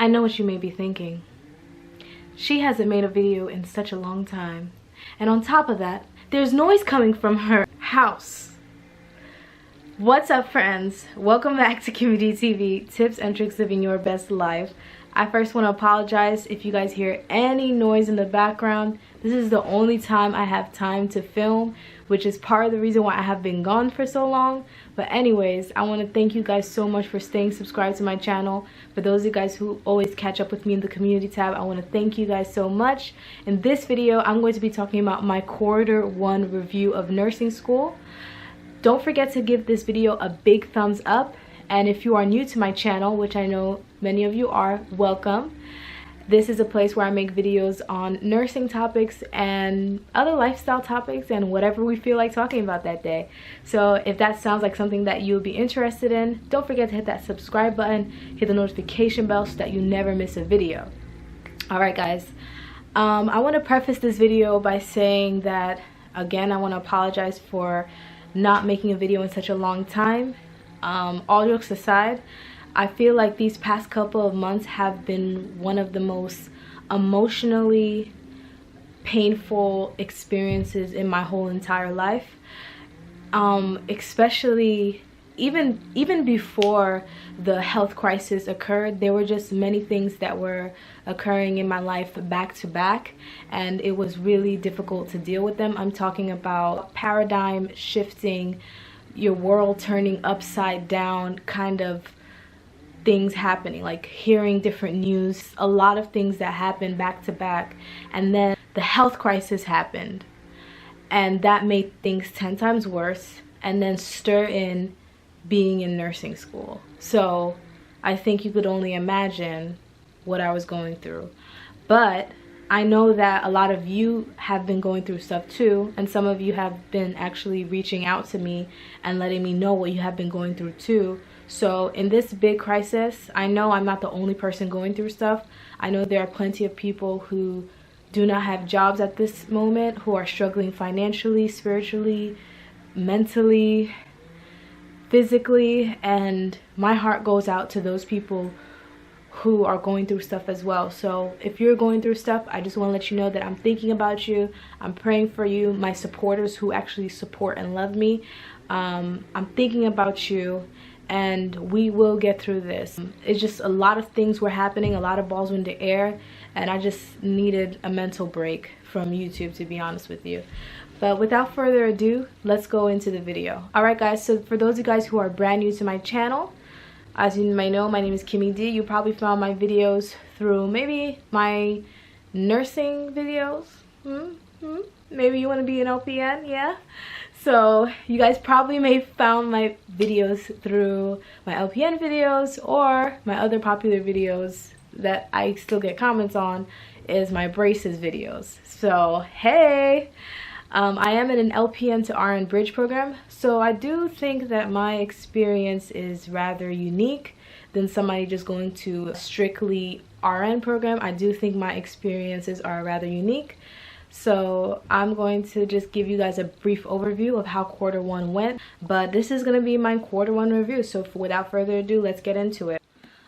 I know what you may be thinking. She hasn't made a video in such a long time. And on top of that, there's noise coming from her house. What's up, friends? Welcome back to KimmyDTV, tips and tricks living your best life. I first want to apologize if you guys hear any noise in the background. This is the only time I have time to film, which is part of the reason why I have been gone for so long. But anyways, I want to thank you guys so much for staying subscribed to my channel. For those of you guys who always catch up with me in the community tab, I want to thank you guys so much. In this video, I'm going to be talking about my Q1 review of nursing school. Don't forget to give this video a big thumbs up. And if you are new to my channel, which I know many of you are, welcome. This is a place where I make videos on nursing topics and other lifestyle topics and whatever we feel like talking about that day. So if that sounds like something that you'll be interested in, don't forget to hit that subscribe button, hit the notification bell so that you never miss a video. Alright guys, I want to preface this video by saying that, again, I want to apologize for not making a video in such a long time. All jokes aside, I feel like these past couple of months have been one of the most emotionally painful experiences in my whole entire life. Especially even before the health crisis occurred, there were just many things that were occurring in my life back to back, and it was really difficult to deal with them. I'm talking about paradigm shifting, your world turning upside down kind of things happening, like hearing different news, a lot of things that happened back to back. And then the health crisis happened, and that made things 10 times worse, and then stir in being in nursing school. So I think you could only imagine what I was going through. But I know that a lot of you have been going through stuff too, and some of you have been actually reaching out to me and letting me know what you have been going through too. So in this big crisis, I know I'm not the only person going through stuff. I know there are plenty of people who do not have jobs at this moment, who are struggling financially, spiritually, mentally, physically, and my heart goes out to those people who are going through stuff as well. So if you're going through stuff, I just want to let you know that I'm thinking about you. I'm praying for you, my supporters who actually support and love me. I'm thinking about you, and we will get through this. It's just a lot of things were happening, a lot of balls were in the air, and I just needed a mental break from YouTube, to be honest with you. But without further ado, let's go into the video. Alright guys, so for those of you guys who are brand new to my channel, as you may know, my name is Kimmy D. You probably found my videos through maybe my nursing videos. Maybe you want to be an LPN, yeah? So you guys probably may have found my videos through my LPN videos, or my other popular videos that I still get comments on is my braces videos. So hey! I am in an LPN to RN bridge program, so I do think that my experience is rather unique than somebody just going to a strictly RN program. I do think my experiences are rather unique. So I'm going to just give you guys a brief overview of how Q1 went, but this is going to be my Q1 review. So without further ado, let's get into it.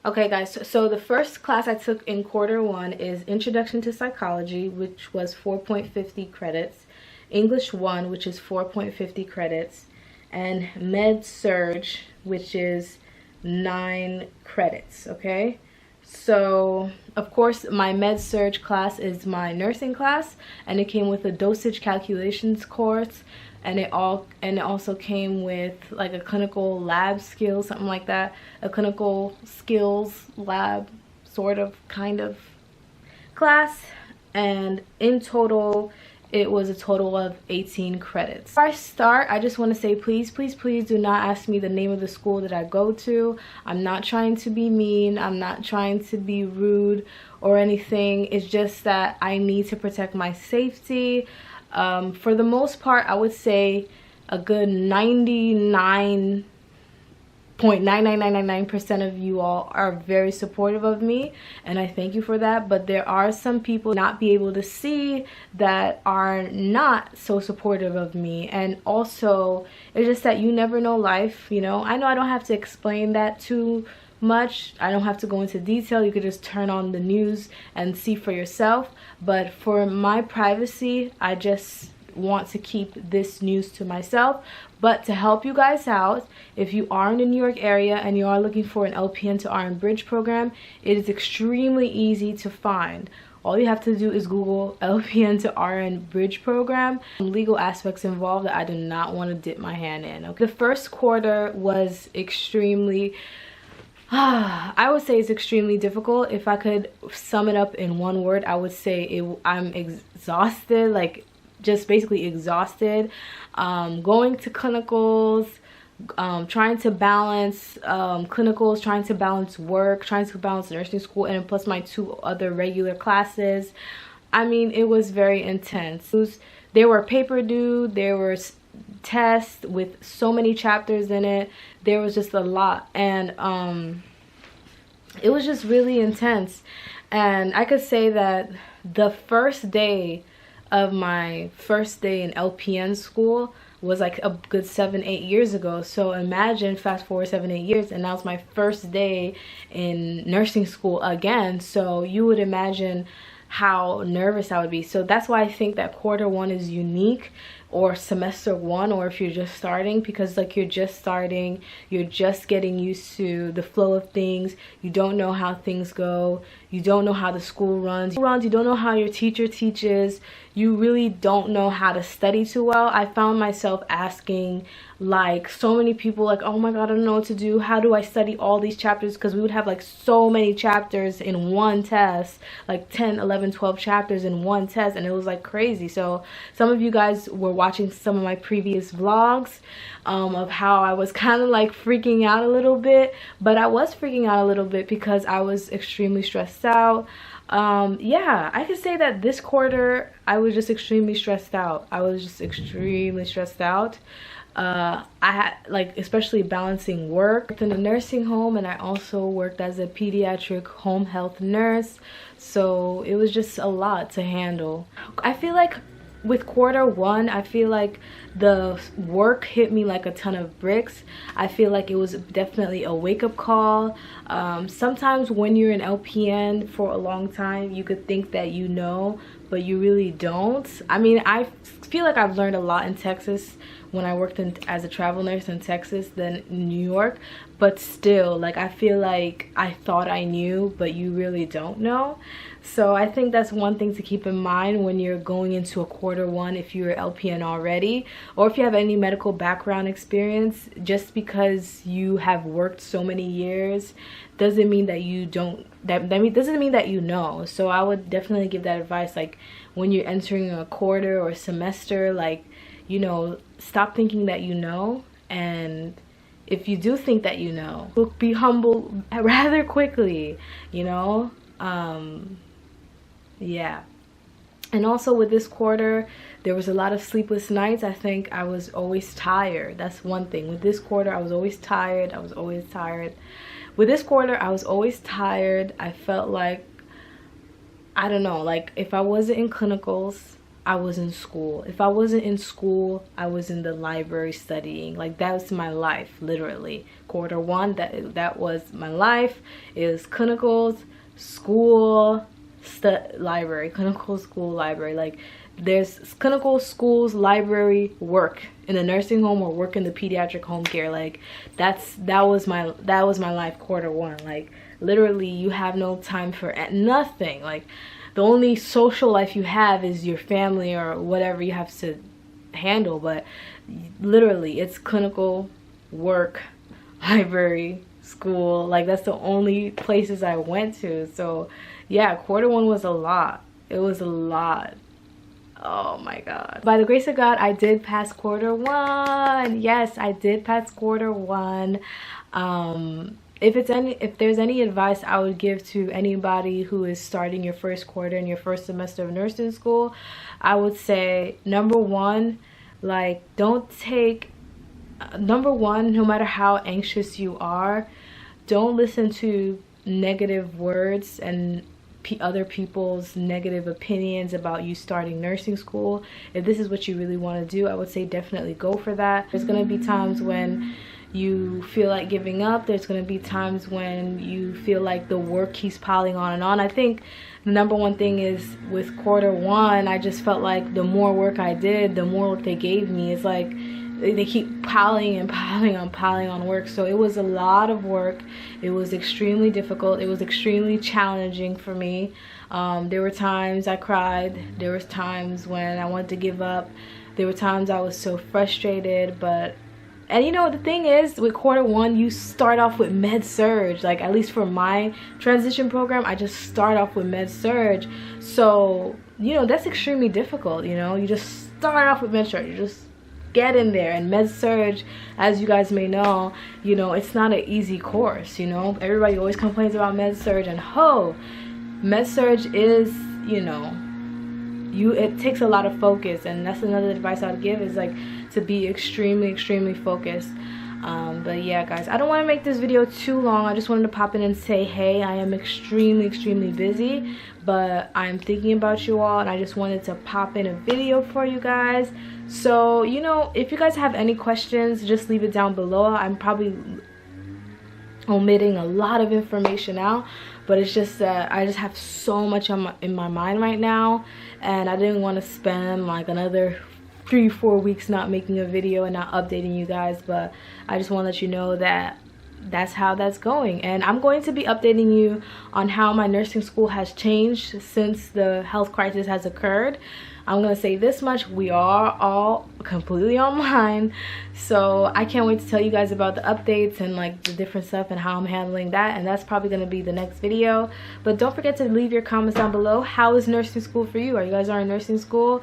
Okay guys, so the first class I took in Q1 is Introduction to Psychology, which was 4.50 credits. English 1, which is 4.50 credits, and Med Surge, which is 9 credits, okay? So, of course, my Med Surge class is my nursing class, and it came with a dosage calculations course, and it also came with like a clinical lab skills, something like that, a clinical skills lab sort of kind of class, and in total it was a total of 18 credits. Before I start, I just want to say please do not ask me the name of the school that I go to. I'm not trying to be mean, I'm not trying to be rude or anything. It's just that I need to protect my safety. For the most part, I would say a good 99.99999% of you all are very supportive of me, and I thank you for that. But there are some people not be able to see that are not so supportive of me, and also it's just that you never know life, you know. I know I don't have to explain that too much. I don't have to go into detail. You could just turn on the news and see for yourself. But for my privacy, I just want to keep this news to myself. But to help you guys out, if you are in the New York area and you are looking for an LPN to RN bridge program, it is extremely easy to find. All you have to do is Google LPN to RN bridge program. Legal aspects involved that I do not want to dip my hand in. Okay? The first quarter was extremely, I would say it's extremely difficult. If I could sum it up in one word, I would say I'm exhausted, like just basically exhausted. Going to clinicals, trying to balance clinicals, trying to balance work, trying to balance nursing school, and plus my 2 other regular classes. I mean, it was very intense. There were paper due, there were tests with so many chapters in it. There was just a lot, and it was just really intense. And I could say that the first day of my first day in LPN school was like a good 7-8 years ago. So imagine fast forward 7-8 years, and now it's my first day in nursing school again. So you would imagine how nervous I would be. So that's why I think that quarter 1 is unique, or semester 1, or if you're just starting, because like you're just starting, you're just getting used to the flow of things. You don't know how things go, you don't know how the school runs, you don't know how your teacher teaches, you really don't know how to study too well. I found myself asking like so many people, like, oh my god, I don't know what to do, how do I study all these chapters? Because we would have like so many chapters in one test, like 10, 11, 12 chapters in one test, and it was like crazy. So some of you guys were watching some of my previous vlogs of how I was kind of like freaking out a little bit, but I was freaking out a little bit because I was extremely stressed out. Yeah, I could say that this quarter I was just extremely stressed out. I had, like, especially balancing work in a nursing home, and I also worked as a pediatric home health nurse, so it was just a lot to handle. I feel like with quarter 1, I feel like the work hit me like a ton of bricks. I feel like it was definitely a wake-up call. Sometimes when you're an LPN for a long time, you could think that you know, but you really don't. I mean, I feel like I've learned a lot in Texas when I worked as a travel nurse in Texas than in New York, but still, like, I feel like I thought I knew, but you really don't know. So I think that's one thing to keep in mind when you're going into a quarter 1, if you're LPN already, or if you have any medical background experience. Just because you have worked so many years doesn't mean that you don't, doesn't mean that you know. So I would definitely give that advice, like when you're entering a quarter or semester, like, you know, stop thinking that you know, and if you do think that you know, be humble rather quickly, you know. Yeah. And also with this quarter, there was a lot of sleepless nights. I think I was always tired. That's one thing. With this quarter, I was always tired. With this quarter, I was always tired. I felt like, I don't know, like if I wasn't in clinicals, I was in school. If I wasn't in school, I was in the library studying. Like, that was my life, literally. Quarter 1, that was my life. It was clinicals, school, library, clinical, school, library. Like, there's clinical, schools, library, work in the nursing home, or work in the pediatric home care. Like, that was my life quarter 1. Like, literally, you have no time for nothing. Like, the only social life you have is your family or whatever you have to handle, but literally it's clinical, work, library, school. Like, that's the only places I went to. So yeah, quarter 1 was a lot. It was a lot. Oh my god. By the grace of God, I did pass quarter 1. Yes, I did pass quarter 1. If there's any advice I would give to anybody who is starting your first quarter in your first semester of nursing school, I would say, number 1, like, no matter how anxious you are, don't listen to negative words and other people's negative opinions about you starting nursing school. If this is what you really want to do, I would say definitely go for that. There's gonna be times when you feel like giving up. There's going to be times when you feel like the work keeps piling on and on. I think the number one thing is with Q1, I just felt like the more work I did, the more work they gave me. It's like they keep piling on work. So it was a lot of work. It was extremely difficult. It was extremely challenging for me. There were times I cried. There was times when I wanted to give up. There were times I was so frustrated. And you know, the thing is, with Q1, you start off with med surg. Like, at least for my transition program, I just start off with med surg. So, you know, that's extremely difficult. You know, you just start off with med surg. You just get in there. And med surg, as you guys may know, you know, it's not an easy course. You know, everybody always complains about med surg, and med surg is, you know, it takes a lot of focus, and that's another advice I would give, is like to be extremely focused. But yeah, guys, I don't want to make this video too long. I just wanted to pop in and say, hey, I am extremely busy, but I'm thinking about you all, and I just wanted to pop in a video for you guys. So, you know, if you guys have any questions, just leave it down below. I'm probably omitting a lot of information out, but it's just that I just have so much in my mind right now, and I didn't want to spend like another 3-4 weeks not making a video and not updating you guys. But I just want to let you know that that's how that's going, and I'm going to be updating you on how my nursing school has changed since the health crisis has occurred. I'm gonna say this much: we are all completely online, so I can't wait to tell you guys about the updates and like the different stuff and how I'm handling that, and that's probably gonna be the next video. But don't forget to leave your comments down below. How is nursing school for you? Are you guys in nursing school?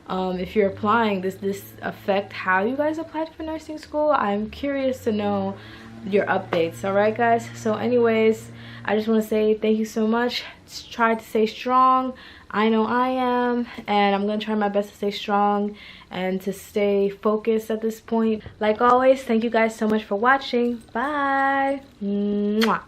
If you're applying, does this affect how you guys applied for nursing school? I'm curious to know your updates. All right, guys, so anyways, I just want to say thank you so much. Try to stay strong. I know I am, and I'm gonna try my best to stay strong and to stay focused at this point. Like always, thank you guys so much for watching. Bye. Mwah.